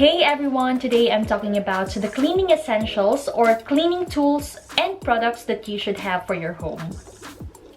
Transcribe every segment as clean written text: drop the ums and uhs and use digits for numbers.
Hey everyone, today I'm talking about the cleaning essentials or cleaning tools and products that you should have for your home.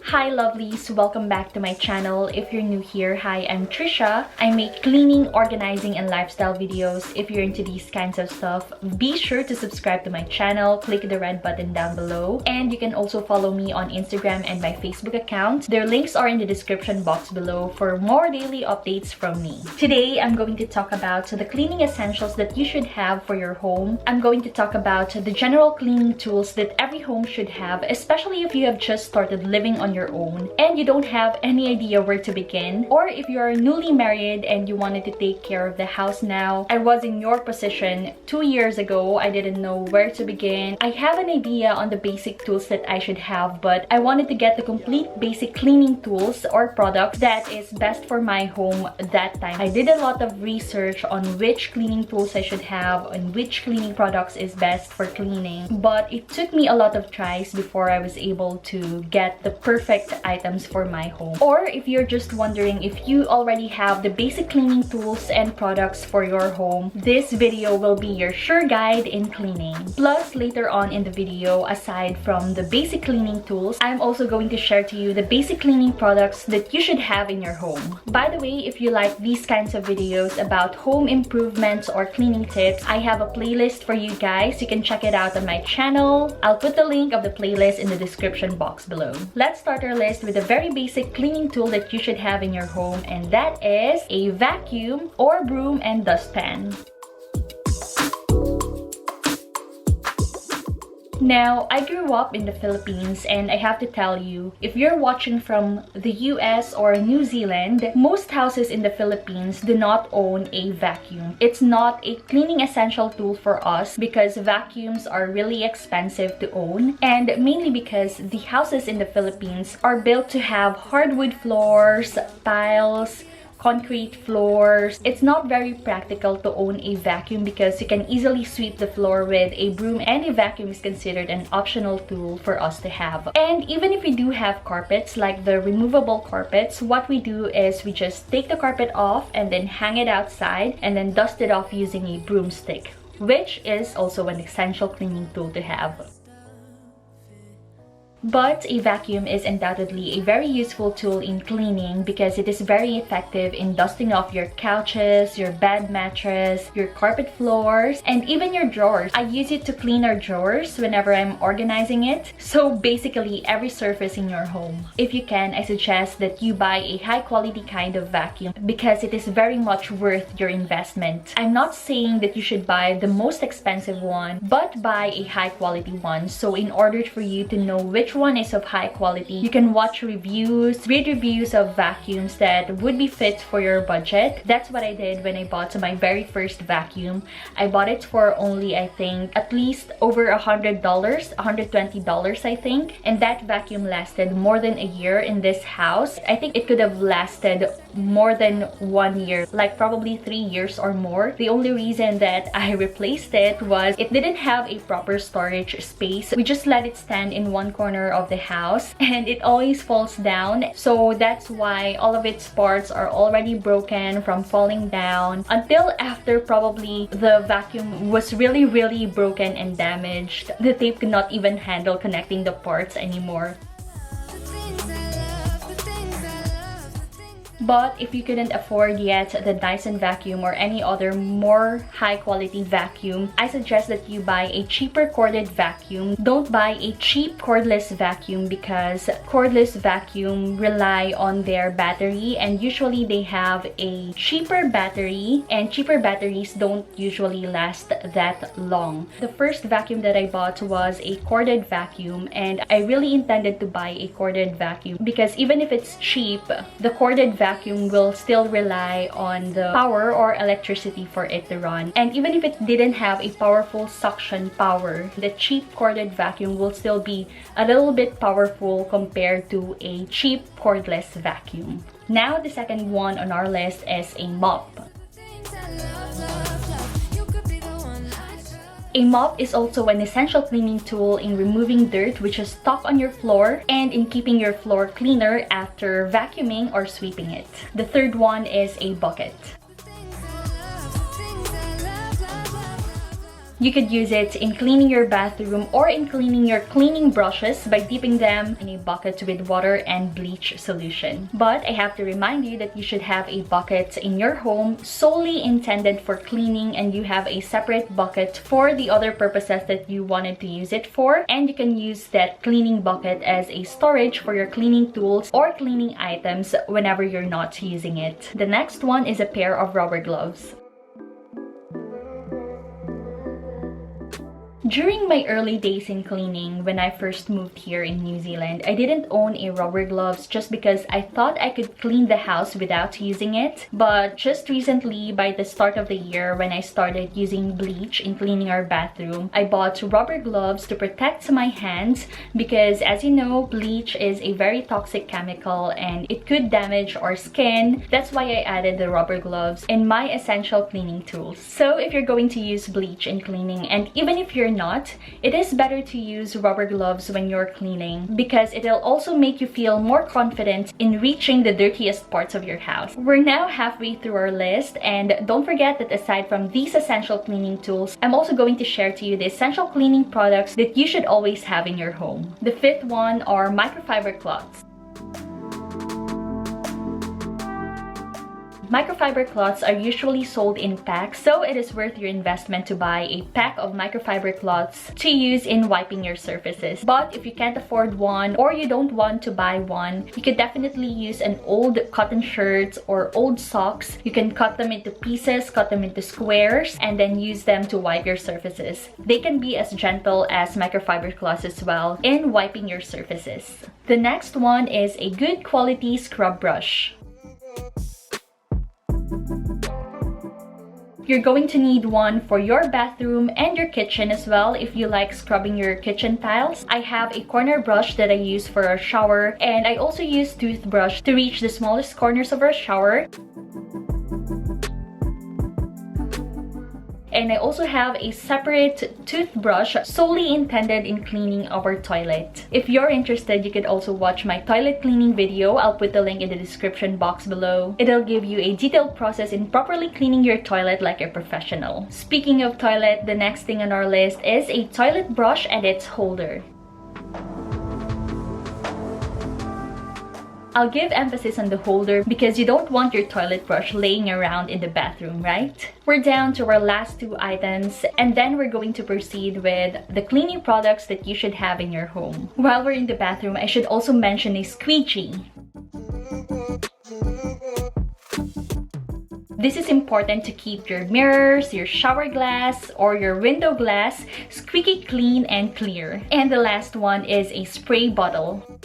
Hi lovelies, welcome back to my channel. If you're new here, hi, I'm Trisha. I make cleaning, organizing, and lifestyle videos. If you're into these kinds of stuff, be sure to subscribe to my channel, click the red button down below, and you can also follow me on Instagram and my Facebook account. Their links are in the description box below for more daily updates from me. Today, I'm going to talk about the cleaning essentials that you should have for your home. I'm going to talk about the general cleaning tools that every home should have, especially if you have just started living on your own and you don't have any idea where to begin, or if you are newly married and you wanted to take care of the house now. I was in your position 2 years ago. I didn't know where to begin. I have an idea on the basic tools that I should have, but I wanted to get the complete basic cleaning tools or products that is best for my home that time. I did a lot of research on which cleaning tools I should have and which cleaning products is best for cleaning, but it took me a lot of tries before I was able to get the perfect items for my home. Or if you're just wondering if you already have the basic cleaning tools and products for your home, this video will be your sure guide in cleaning. Plus, later on in the video, aside from the basic cleaning tools, I'm also going to share to you the basic cleaning products that you should have in your home. By the way, if you like these kinds of videos about home improvements or cleaning tips, I have a playlist for you guys. You can check it out on my channel. I'll put the link of the playlist in the description box below. Let's start our list with a very basic cleaning tool that you should have in your home, and that is a vacuum or broom and dustpan. Now, I grew up in the Philippines, and I have to tell you, if you're watching from the US or New Zealand, most houses in the Philippines do not own a vacuum. It's not a cleaning essential tool for us because vacuums are really expensive to own, and mainly because the houses in the Philippines are built to have hardwood floors, tiles, concrete floors. It's not very practical to own a vacuum because you can easily sweep the floor with a broom, and a vacuum is considered an optional tool for us to have. And even if we do have carpets, like the removable carpets, what we do is we just take the carpet off and then hang it outside and then dust it off using a broomstick, which is also an essential cleaning tool to have. But a vacuum is undoubtedly a very useful tool in cleaning because it is very effective in dusting off your couches, your bed mattress, your carpet floors, and even your drawers. I use it to clean our drawers whenever I'm organizing it. So basically every surface in your home. If you can, I suggest that you buy a high quality kind of vacuum because it is very much worth your investment. I'm not saying that you should buy the most expensive one, but buy a high quality one. So in order for you to know which one is of high quality, you can watch reviews, read reviews of vacuums that would be fit for your budget. That's what I did when I bought my very first vacuum. I bought it for only, I think, at least over $100, $120 I think, and that vacuum lasted more than a year in this house. I think it could have lasted more than 1 year, like probably 3 years or more. The only reason that I replaced it was it didn't have a proper storage space. We just let it stand in one corner of the house and it always falls down, so that's why all of its parts are already broken from falling down until after probably the vacuum was really broken and damaged. The tape could not even handle connecting the parts anymore. But if you couldn't afford yet the Dyson vacuum or any other more high quality vacuum, I suggest that you buy a cheaper corded vacuum. Don't buy a cheap cordless vacuum because cordless vacuum rely on their battery, and usually they have a cheaper battery, and cheaper batteries don't usually last that long. The first vacuum that I bought was a corded vacuum, and I really intended to buy a corded vacuum because even if it's cheap, the corded vacuum will still rely on the power or electricity for it to run. And even if it didn't have a powerful suction power, the cheap corded vacuum will still be a little bit powerful compared to a cheap cordless vacuum. Now, the second one on our list is a mop. A mop is also an essential cleaning tool in removing dirt which is stuck on your floor and in keeping your floor cleaner after vacuuming or sweeping it. The third one is a bucket. You could use it in cleaning your bathroom or in cleaning your cleaning brushes by dipping them in a bucket with water and bleach solution. But I have to remind you that you should have a bucket in your home solely intended for cleaning, and you have a separate bucket for the other purposes that you wanted to use it for, and you can use that cleaning bucket as a storage for your cleaning tools or cleaning items whenever you're not using it. The next one is a pair of rubber gloves. During my early days in cleaning, when I first moved here in New Zealand, I didn't own a rubber gloves just because I thought I could clean the house without using it. But just recently, by the start of the year, when I started using bleach in cleaning our bathroom, I bought rubber gloves to protect my hands because, as you know, bleach is a very toxic chemical and it could damage our skin. That's why I added the rubber gloves in my essential cleaning tools. So if you're going to use bleach in cleaning, and even if you're not, it is better to use rubber gloves when you're cleaning because it'll also make you feel more confident in reaching the dirtiest parts of your house. We're now halfway through our list, and don't forget that aside from these essential cleaning tools, I'm also going to share to you the essential cleaning products that you should always have in your home. The fifth one are microfiber cloths. Microfiber cloths are usually sold in packs, so it is worth your investment to buy a pack of microfiber cloths to use in wiping your surfaces. But if you can't afford one or you don't want to buy one, you could definitely use an old cotton shirt or old socks. You can cut them into pieces, cut them into squares, and then use them to wipe your surfaces. They can be as gentle as microfiber cloths as well in wiping your surfaces. The next one is a good quality scrub brush. You're going to need one for your bathroom and your kitchen as well if you like scrubbing your kitchen tiles. I have a corner brush that I use for a shower, and I also use toothbrush to reach the smallest corners of our shower. And I also have a separate toothbrush solely intended in cleaning our toilet. If you're interested, you could also watch my toilet cleaning video. I'll put the link in the description box below. It'll give you a detailed process in properly cleaning your toilet like a professional. Speaking of toilet, the next thing on our list is a toilet brush and its holder. I'll give emphasis on the holder because you don't want your toilet brush laying around in the bathroom, right? We're down to our last two items, and then we're going to proceed with the cleaning products that you should have in your home. While we're in the bathroom, I should also mention a squeegee. This is important to keep your mirrors, your shower glass, or your window glass squeaky clean and clear. And the last one is a spray bottle.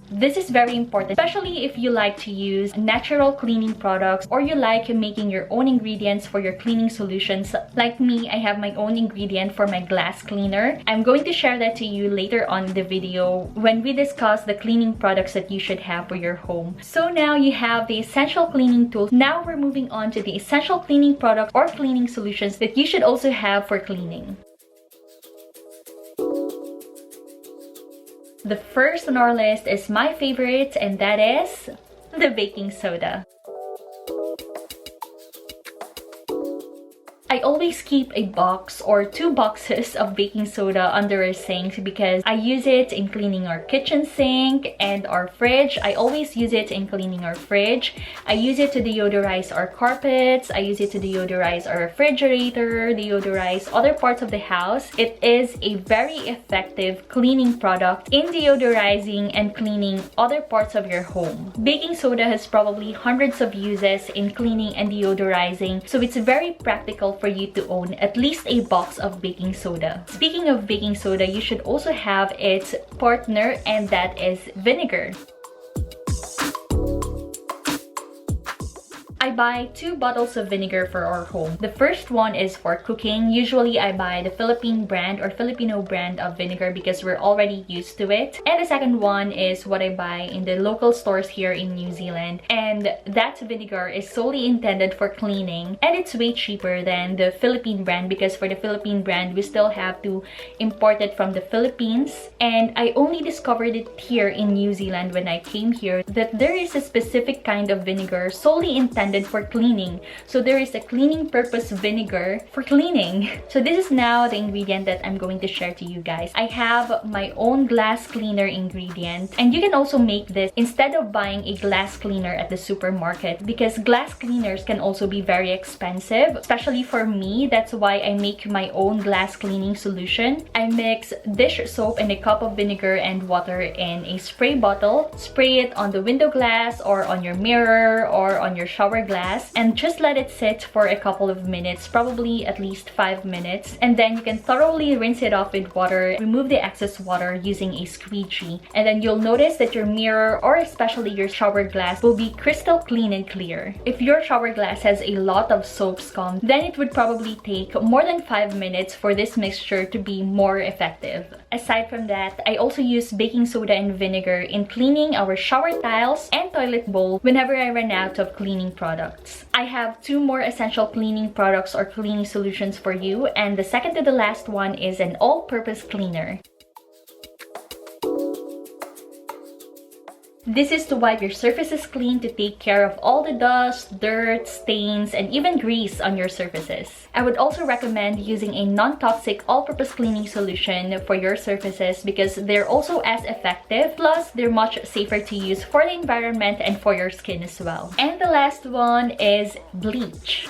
This is very important, especially if you like to use natural cleaning products or you like making your own ingredients for your cleaning solutions. Like me, I have my own ingredient for my glass cleaner. I'm going to share that to you later on in the video when we discuss the cleaning products that you should have for your home. So now you have the essential cleaning tools. Now we're moving on to the essential cleaning products or cleaning solutions that you should also have for cleaning. The first on our list is my favorite, and that is the baking soda. I always keep a box or 2 boxes of baking soda under a sink because I use it in cleaning our kitchen sink and our fridge. I always use it in cleaning our fridge. I use it to deodorize our carpets. I use it to deodorize our refrigerator, deodorize other parts of the house. It is a very effective cleaning product in deodorizing and cleaning other parts of your home. Baking soda has probably hundreds of uses in cleaning and deodorizing, so it's very practical for you to own at least a box of baking soda. Speaking of baking soda, you should also have its partner, and that is vinegar. I buy 2 bottles of vinegar for our home. The first one is for cooking. Usually I buy the Philippine brand or Filipino brand of vinegar because we're already used to it. And the second one is what I buy in the local stores here in New Zealand. And that vinegar is solely intended for cleaning, and it's way cheaper than the Philippine brand because for the Philippine brand, we still have to import it from the Philippines. And I only discovered it here in New Zealand when I came here that there is a specific kind of vinegar solely intended intended for cleaning. So there is a cleaning purpose vinegar for cleaning. So this is now the ingredient that I'm going to share to you guys. I have my own glass cleaner ingredient, and you can also make this instead of buying a glass cleaner at the supermarket, because glass cleaners can also be very expensive, especially for me. That's why I make my own glass cleaning solution. I mix dish soap and a cup of vinegar and water in a spray bottle. Spray it on the window glass or on your mirror or on your shower glass, and just let it sit for a couple of minutes, probably at least 5 minutes, and then you can thoroughly rinse it off with water. Remove the excess water using a squeegee, and then you'll notice that your mirror or especially your shower glass will be crystal clean and clear. If your shower glass has a lot of soap scum, then it would probably take more than 5 minutes for this mixture to be more effective. Aside from that, I also use baking soda and vinegar in cleaning our shower tiles and toilet bowl whenever I run out of cleaning products. I have 2 more essential cleaning products or cleaning solutions for you, and the second to the last one is an all-purpose cleaner. This is to wipe your surfaces clean, to take care of all the dust, dirt, stains, and even grease on your surfaces. I would also recommend using a non-toxic all-purpose cleaning solution for your surfaces because they're also as effective, plus they're much safer to use for the environment and for your skin as well. And the last one is bleach.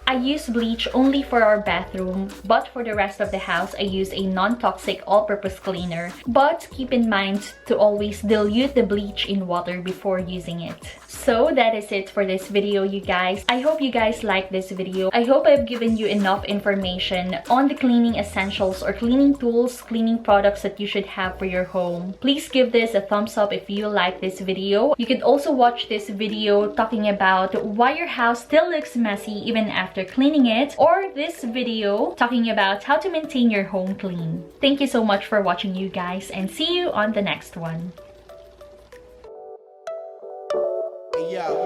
I use bleach only for our bathroom, but for the rest of the house, I use a non-toxic all-purpose cleaner. But keep in mind to always dilute the bleach in water before using it. So that is it for this video, you guys. I hope you guys like this video. I hope I've given you enough information on the cleaning essentials or cleaning tools, cleaning products that you should have for your home. Please give this a thumbs up if you like this video. You can also watch this video talking about why your house still looks messy even after cleaning it, or this video talking about how to maintain your home clean. Thank you so much for watching, you guys, and see you on the next one. Yo.